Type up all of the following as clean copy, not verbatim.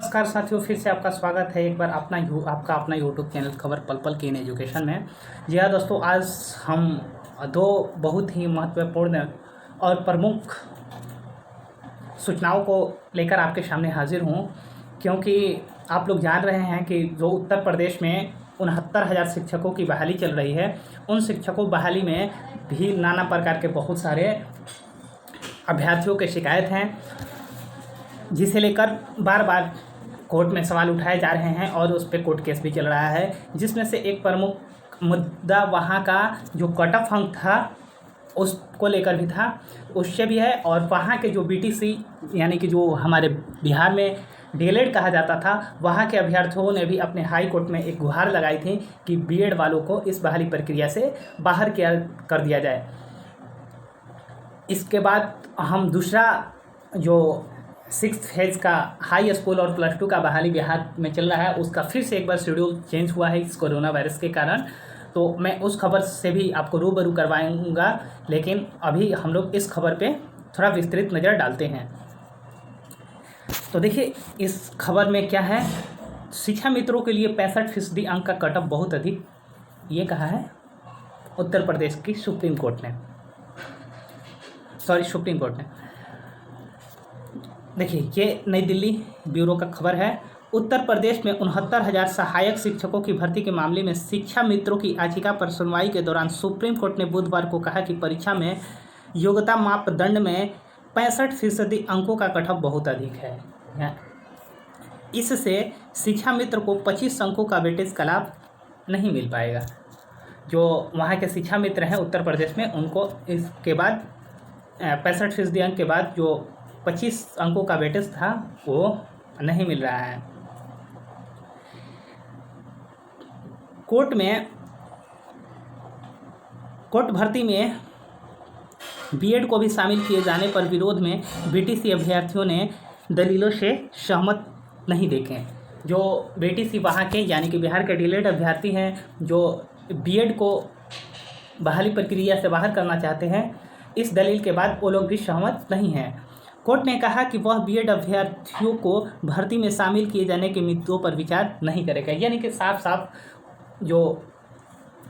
नमस्कार साथियों, फिर से आपका स्वागत है एक बार आपका अपना यूट्यूब चैनल खबर पल पल की इन एजुकेशन में। जी हाँ दोस्तों, आज हम दो बहुत ही महत्वपूर्ण और प्रमुख सूचनाओं को लेकर आपके सामने हाजिर हूँ, क्योंकि आप लोग जान रहे हैं कि जो उत्तर प्रदेश में 69,000 शिक्षकों की बहाली चल रही है, उन शिक्षकों बहाली में भी नाना प्रकार के बहुत सारे अभ्यर्थियों के शिकायत हैं, जिसे लेकर बार बार कोर्ट में सवाल उठाए जा रहे हैं और उस पर कोर्ट केस भी चल रहा है। जिसमें से एक प्रमुख मुद्दा वहाँ का जो कट ऑफ अंक था उसको लेकर भी था, उससे भी है, और वहाँ के जो बीटीसी यानी कि जो हमारे बिहार में डीएलएड कहा जाता था, वहाँ के अभ्यर्थियों ने भी अपने हाई कोर्ट में एक गुहार लगाई थी कि बीएड वालों को इस बहाली प्रक्रिया से बाहर कर दिया जाए। इसके बाद हम दूसरा जो 6th फेज़ का हाई स्कूल और +2 का बहाली बिहार में चल रहा है, उसका फिर से एक बार शेड्यूल चेंज हुआ है इस कोरोना वायरस के कारण। तो मैं उस खबर से भी आपको रूबरू करवाऊंगा, लेकिन अभी हम लोग इस खबर पे थोड़ा विस्तृत नज़र डालते हैं। तो देखिए इस खबर में क्या है। शिक्षा मित्रों के लिए 65% अंक का कट ऑफ बहुत अधिक, ये कहा है उत्तर प्रदेश की सुप्रीम कोर्ट ने। देखिए ये नई दिल्ली ब्यूरो का खबर है। उत्तर प्रदेश में 69,000 सहायक शिक्षकों की भर्ती के मामले में शिक्षा मित्रों की याचिका पर सुनवाई के दौरान सुप्रीम कोर्ट ने बुधवार को कहा कि परीक्षा में योग्यता मापदंड में 65% अंकों का कट ऑफ बहुत अधिक है। इससे शिक्षा मित्र को 25 अंकों का वेटेज का लाभ नहीं मिल पाएगा। जो वहाँ के शिक्षा मित्र हैं उत्तर प्रदेश में, उनको इसके बाद 65% अंक के बाद जो 25 अंकों का वेटेज था वो नहीं मिल रहा है। कोर्ट भर्ती में बीएड को भी शामिल किए जाने पर विरोध में बीटीसी अभ्यर्थियों ने दलीलों से सहमत नहीं देखे। जो बीटीसी वहाँ के यानी कि बिहार के डीएलएड अभ्यर्थी हैं, जो बीएड को बहाली प्रक्रिया से बाहर करना चाहते हैं, इस दलील के बाद वो लोग भी सहमत नहीं हैं। कोर्ट ने कहा कि वह बीएड अभ्यर्थियों को भर्ती में शामिल किए जाने के मुद्दों पर विचार नहीं करेगा। यानी कि साफ साफ जो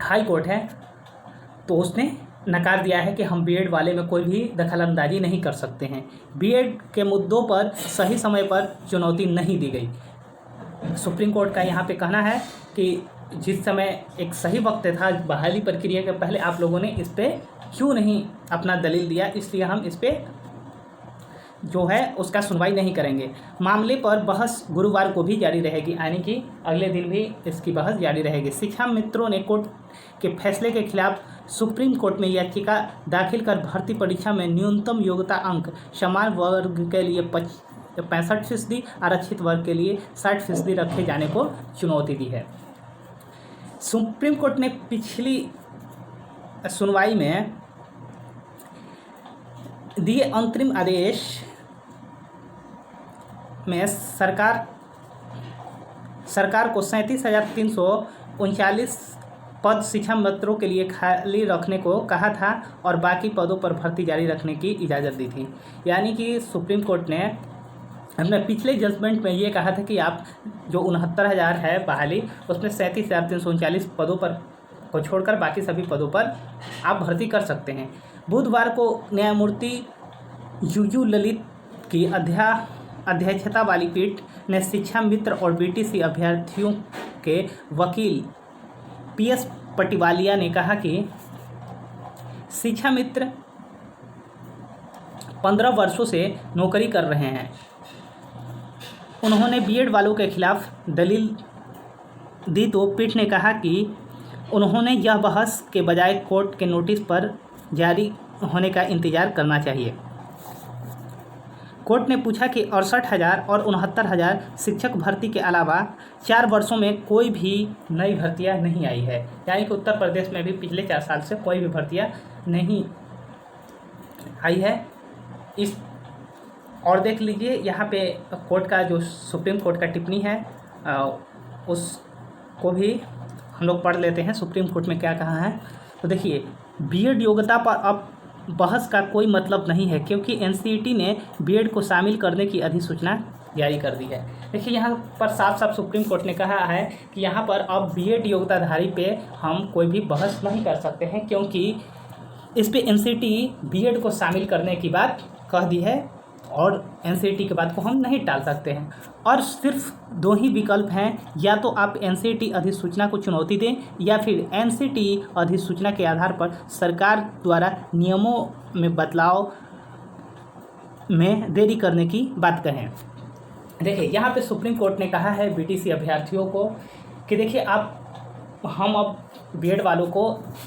हाई कोर्ट है तो उसने नकार दिया है कि हम बीएड वाले में कोई भी दखलंदाजी नहीं कर सकते हैं। बीएड के मुद्दों पर सही समय पर चुनौती नहीं दी गई। सुप्रीम कोर्ट का यहाँ पे कहना है कि जिस समय एक सही वक्त था बहाली प्रक्रिया के पहले, आप लोगों ने इस पर क्यों नहीं अपना दलील दिया, इसलिए हम इस पर जो है उसका सुनवाई नहीं करेंगे। मामले पर बहस गुरुवार को भी जारी रहेगी, यानी कि अगले दिन भी इसकी बहस जारी रहेगी। शिक्षा मित्रों ने कोर्ट के फैसले के खिलाफ सुप्रीम कोर्ट में याचिका दाखिल कर भर्ती परीक्षा में न्यूनतम योग्यता अंक समान वर्ग के लिए 65%, आरक्षित वर्ग के लिए 60% रखे जाने को चुनौती दी है। सुप्रीम कोर्ट ने पिछली सुनवाई में दिए अंतरिम आदेश में सरकार को 37,339 पद शिक्षा मित्रों के लिए खाली रखने को कहा था और बाकी पदों पर भर्ती जारी रखने की इजाज़त दी थी। यानी कि सुप्रीम कोर्ट ने हमने पिछले जजमेंट में ये कहा था कि आप जो 69,000 है बहाली, उसमें 37,339 पदों पर को छोड़कर बाकी सभी पदों पर आप भर्ती कर सकते हैं। बुधवार को न्यायमूर्ति यूयू ललित की अध्यक्षता वाली पीठ ने शिक्षा मित्र और बीटीसी अभ्यर्थियों के वकील पीएस पटिवालिया ने कहा कि शिक्षा मित्र 15 वर्षों से नौकरी कर रहे हैं। उन्होंने बीएड वालों के खिलाफ दलील दी तो पीठ ने कहा कि उन्होंने यह बहस के बजाय कोर्ट के नोटिस पर जारी होने का इंतजार करना चाहिए। कोर्ट ने पूछा कि 68,000 और 69,000 शिक्षक भर्ती के अलावा 4 वर्षों में कोई भी नई भर्तियां नहीं आई है। यानी कि उत्तर प्रदेश में भी पिछले 4 साल से कोई भी भर्तियां नहीं आई है। इस और देख लीजिए यहाँ पे कोर्ट का जो सुप्रीम कोर्ट का टिप्पणी है उसको भी हम लोग पढ़ लेते हैं। सुप्रीम कोर्ट में क्या कहा है, तो देखिए, बीएड योग्यता पर अब बहस का कोई मतलब नहीं है, क्योंकि एनसीईटी ने बीएड को शामिल करने की अधिसूचना जारी कर दी है। देखिए यहाँ पर साफ साफ सुप्रीम कोर्ट ने कहा है कि यहाँ पर अब बीएड योग्यताधारी पे हम कोई भी बहस नहीं कर सकते हैं, क्योंकि इस पे एनसीटी बीएड को शामिल करने की बात कह दी है और एनसीटी के बात को हम नहीं टाल सकते हैं। और सिर्फ दो ही विकल्प हैं, या तो आप एनसीटी अधिसूचना को चुनौती दें या फिर एनसीटी अधिसूचना के आधार पर सरकार द्वारा नियमों में बदलाव में देरी करने की बात कहें। देखिए यहाँ पे सुप्रीम कोर्ट ने कहा है बीटीसी अभ्यर्थियों को कि देखिए हम अब बीएड वालों को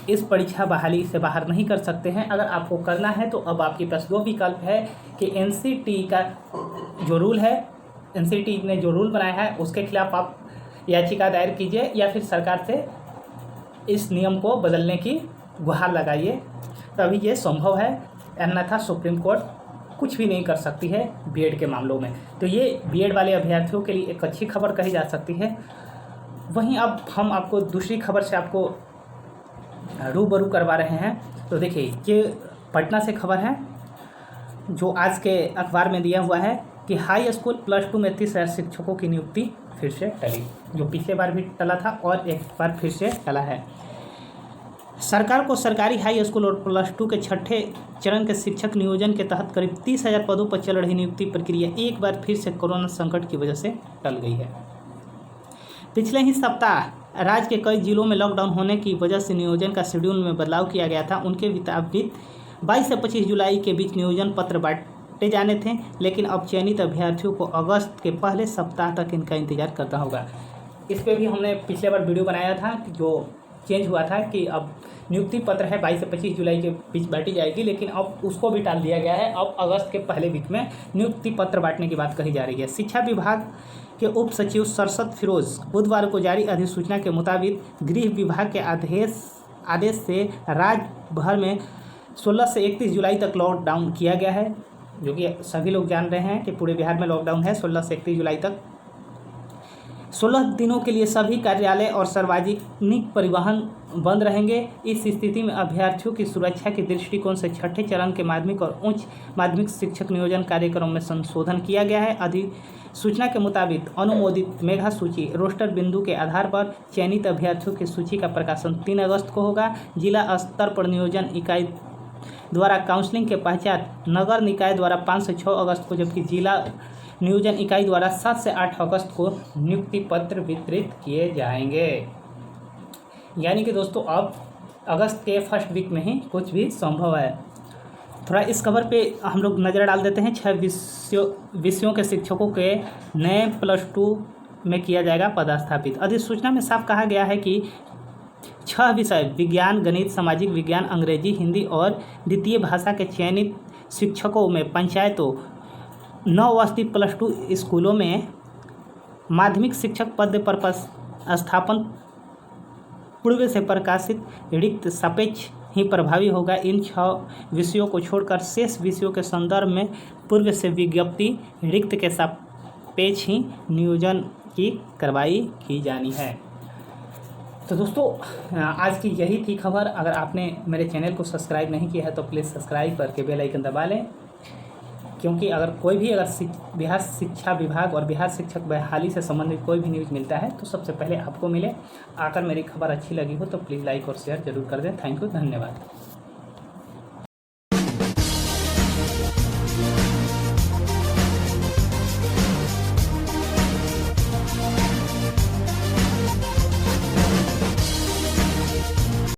इस परीक्षा बहाली से बाहर नहीं कर सकते हैं। अगर आपको करना है तो अब आपके पास दो विकल्प है कि एनसीटी का जो रूल है, एनसीटी ने जो रूल बनाया है उसके खिलाफ आप याचिका दायर कीजिए या फिर सरकार से इस नियम को बदलने की गुहार लगाइए, तभी ये संभव है। अन्यथा सुप्रीम कोर्ट कुछ भी नहीं कर सकती है बीएड के मामलों में। तो ये बीएड वाले अभ्यर्थियों के लिए एक अच्छी खबर कही जा सकती है। वहीं अब हम आपको दूसरी खबर से आपको रूबरू करवा रहे हैं। तो देखिए ये पटना से खबर है जो आज के अखबार में दिया हुआ है कि हाई स्कूल +2 में 30,000 शिक्षकों की नियुक्ति फिर से टली, जो पिछले बार भी टला था और एक बार फिर से टला है। सरकार को सरकारी हाई स्कूल और +2 के छठे चरण के शिक्षक नियोजन के तहत करीब 30,000 पदों पर चल रही नियुक्ति प्रक्रिया एक बार फिर से कोरोना संकट की वजह से टल गई है। पिछले ही सप्ताह राज्य के कई जिलों में लॉकडाउन होने की वजह से नियोजन का शेड्यूल में बदलाव किया गया था। उनके मुताबिक 22 से 25 जुलाई के बीच नियोजन पत्र बांटे जाने थे, लेकिन अब चयनित अभ्यर्थियों को अगस्त के पहले सप्ताह तक इनका इंतजार करना होगा। इस पर भी हमने पिछले बार वीडियो बनाया था कि जो चेंज हुआ था कि अब नियुक्ति पत्र है 22 से 25 जुलाई के बीच बांटी जाएगी, लेकिन अब उसको भी टाल दिया गया है। अब अगस्त के पहले वीक में नियुक्ति पत्र बांटने की बात कही जा रही है। शिक्षा विभाग के उप सचिव सरसद फिरोज बुधवार को जारी अधिसूचना के मुताबिक गृह विभाग के आदेश से राज्य भर में 16 से 31 जुलाई तक लॉकडाउन किया गया है, जो कि सभी लोग जान रहे हैं कि पूरे बिहार में लॉकडाउन है 16 से 31 जुलाई तक। 16 दिनों के लिए सभी कार्यालय और सार्वजनिक परिवहन बंद रहेंगे। इस स्थिति में अभ्यर्थियों की सुरक्षा के दृष्टिकोण से छठे चरण के माध्यमिक और उच्च माध्यमिक शिक्षक नियोजन कार्यक्रम में संशोधन किया गया है। अधिसूचना के मुताबिक अनुमोदित मेधा सूची रोस्टर बिंदु के आधार पर चयनित अभ्यर्थियों की सूची का प्रकाशन 3 अगस्त को होगा। जिला स्तर पर नियोजन इकाई द्वारा काउंसलिंग के पश्चात नगर निकाय द्वारा 5 से 6 अगस्त को, जबकि जिला नियोजन इकाई द्वारा 7 से 8 अगस्त को नियुक्ति पत्र वितरित किए जाएंगे। यानी कि दोस्तों अब अगस्त के फर्स्ट वीक में ही कुछ भी संभव है। थोड़ा इस खबर पे हम लोग नज़र डाल देते हैं। 6 विषयों के शिक्षकों के नए +2 में किया जाएगा पदस्थापित। अधिसूचना में साफ कहा गया है कि 6 विषय विज्ञान, गणित, सामाजिक विज्ञान, अंग्रेजी, हिंदी और द्वितीय भाषा के चयनित शिक्षकों में पंचायतों 9 स्थित +2 स्कूलों में माध्यमिक शिक्षक पद पर स्थापन पूर्व से प्रकाशित रिक्त सापेक्ष ही प्रभावी होगा। इन 6 विषयों को छोड़कर शेष विषयों के संदर्भ में पूर्व से विज्ञप्ति रिक्त के सापेक्ष ही नियोजन की कार्रवाई की जानी है। तो दोस्तों आज की यही थी खबर। अगर आपने मेरे चैनल को सब्सक्राइब नहीं किया है तो प्लीज़ सब्सक्राइब करके बेल आइकन दबा लें, क्योंकि अगर बिहार शिक्षा विभाग और बिहार शिक्षक बहाली से संबंधित कोई भी न्यूज़ मिलता है तो सबसे पहले आपको मिले। अगर मेरी खबर अच्छी लगी हो तो प्लीज़ लाइक और शेयर जरूर कर दें। थैंक यू, धन्यवाद।